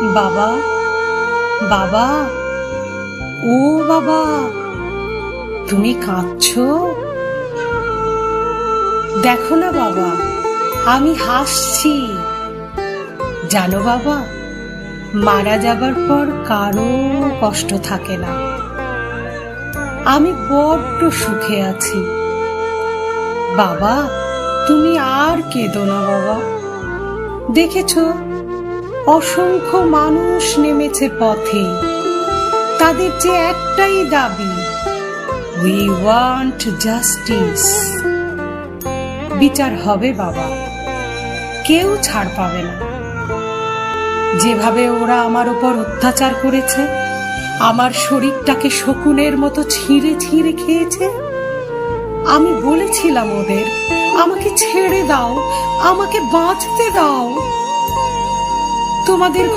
বাবা, বাবা, ও বাবা, তুমি কাঁদছো? দেখো না বাবা, আমি হাসছি। জানো বাবা, মারা যাবার পর কারো কষ্ট থাকে না। আমি বড্ড সুখে আছি। বাবা, তুমি আর কেঁদো না বাবা। দেখেছো, অসংখ্য মানুষ নেমেছে পথে। তাদের যে একটাই দাবি, উই ওয়ান্ট জাস্টিস। বিচার হবে বাবা, কেউ ছাড় পাবে না। যেভাবে ওরা আমার উপর অত্যাচার করেছে, আমার শরীরটাকে শকুনের মতো ছিঁড়ে ছিঁড়ে খেয়েছে, আমি বলেছিলাম ওদের, আমাকে ছেড়ে দাও, আমাকে বাঁচতে দাও। তোমাদের